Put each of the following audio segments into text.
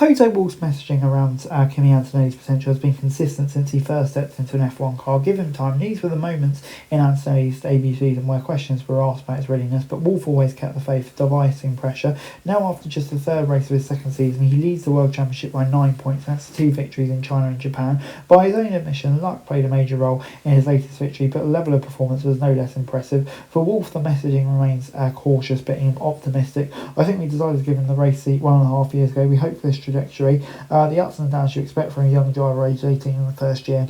Toto Wolff's messaging around Kimi Antonelli's potential has been consistent since he first stepped into an F1 car. Give him time. These were the moments in Antonelli's debut season where questions were asked about his readiness, but Wolff always kept the faith, devising pressure. Now, after just the third race of his second season, he leads the World Championship by 9 points. That's 2 victories in China and Japan. By his own admission, luck played a major role in his latest victory, but the level of performance was no less impressive. For Wolff, the messaging remains cautious but optimistic. I think we decided to give him the race seat 1.5 years ago. We hope for this trajectory. The ups and downs you expect from a young driver aged 18 in the first year.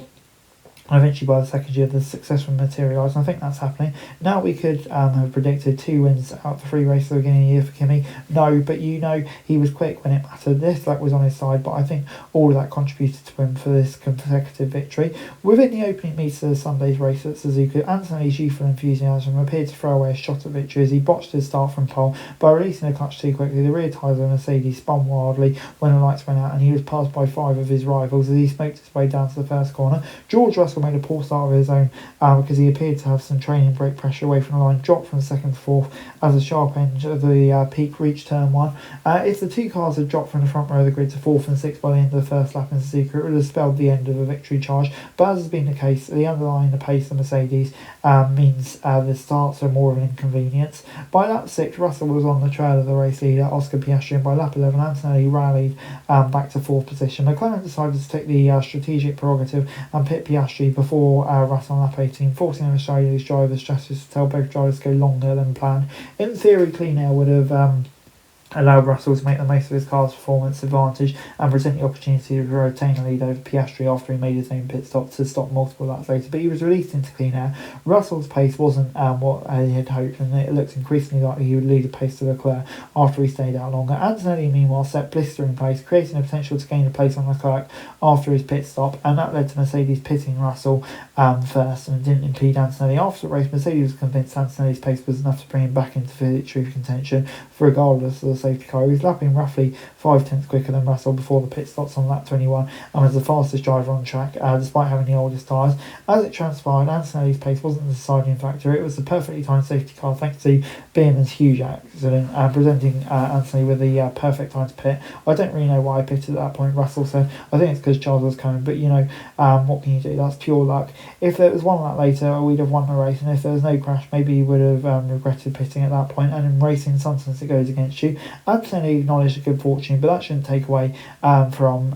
And eventually by the second year the success will materialise, and I think that's happening. Now we could have predicted 2 wins out of the 3 races at the beginning of the year for Kimi. No, but he was quick when it mattered. This luck was on his side, but I think all of that contributed to him for this consecutive victory. Within the opening meets of Sunday's race at Suzuka, Antonelli's youthful enthusiasm appeared to throw away a shot at victory as he botched his start from pole by releasing the clutch too quickly. The rear tyres of the Mercedes spun wildly when the lights went out, and he was passed by 5 of his rivals as he smoked his way down to the first corner. George Russell made a poor start of his own because he appeared to have some training brake pressure away from the line, dropped from second to fourth as the sharp end of the peak reached turn 1. If the 2 cars had dropped from the front row of the grid to 4th and 6th by the end of the first lap in Suzuka, it would have spelled the end of a victory charge, but as has been the case, the underlying pace of the Mercedes means the starts are more of an inconvenience. By lap 6, Russell was on the trail of the race leader, Oscar Piastri, and by lap 11, Antonelli rallied back to 4th position. McLaren decided to take the strategic prerogative and pit Piastri before Russell on lap 18, forcing the Mercedes drivers' strategists to tell both drivers to go longer than planned. In theory, clean air would have allowed Russell to make the most of his car's performance advantage and present the opportunity to retain a lead over Piastri after he made his own pit stop to stop multiple laps later, but he was released into clean air. Russell's pace wasn't what he had hoped, and it looked increasingly likely he would lead a pace to Leclerc after he stayed out longer. Antonelli, meanwhile, set blistering pace, creating the potential to gain a place on Leclerc after his pit stop, and that led to Mercedes pitting Russell first and didn't impede Antonelli. After the race, Mercedes was convinced Antonelli's pace was enough to bring him back into victory contention, regardless of the safety car. He was lapping roughly 5 tenths quicker than Russell before the pit stops on lap 21 and was the fastest driver on track despite having the oldest tyres. As it transpired, Antonelli's pace wasn't the deciding factor. It was the perfectly timed safety car thanks to Beerman's huge accident presenting Antonelli with the perfect time to pit. I don't really know why I pitted at that point, Russell said. I think it's because Charles was coming, but what can you do? That's pure luck. If there was 1 lap later, we'd have won the race, and if there was no crash, maybe he would have regretted pitting at that point. And in racing, sometimes it goes against you. Antonelli acknowledged a good fortune, but that shouldn't take away from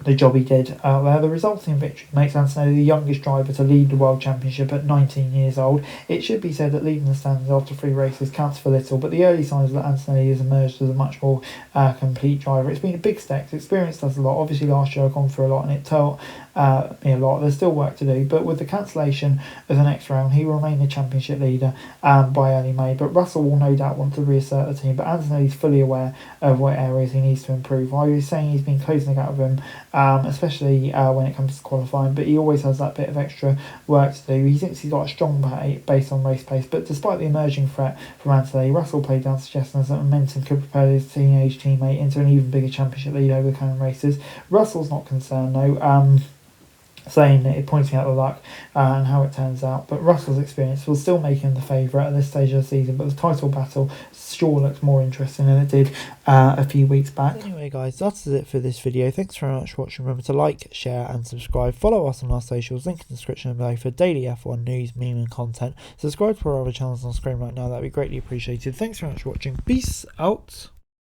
the job he did out there. The resulting victory makes Antonelli the youngest driver to lead the World Championship at 19 years old. It should be said that leading the standings after 3 races counts for little, but the early signs that Antonelli has emerged as a much more complete driver. It's been a big step. Experience does a lot. Obviously last year I've gone through a lot and it taught me a lot. There's still work to do, but with the cancellation of the next round, he will remain the championship leader by early May. But Russell will no doubt want to reassert the team, but Antonelli's fully aware of what areas he needs to improve. I was saying he's been closing the gap with him, especially when it comes to qualifying, but he always has that bit of extra work to do. He thinks he's got a strong base on race pace, but despite the emerging threat from Antonelli, Russell played down suggestions that momentum could propel his teenage teammate into an even bigger championship lead over the coming races. Russell's not concerned though, saying that pointing out the luck and how it turns out, but Russell's experience will still make him the favourite at this stage of the season, but the title battle sure looks more interesting than it did a few weeks back. Anyway guys, that's it for this video. Thanks very much for watching. Remember to like, share and subscribe. Follow us on our socials, link in the description below for daily F1 news, meme and content. Subscribe to our other channels on screen right now, that'd be greatly appreciated. Thanks very much for watching. Peace out.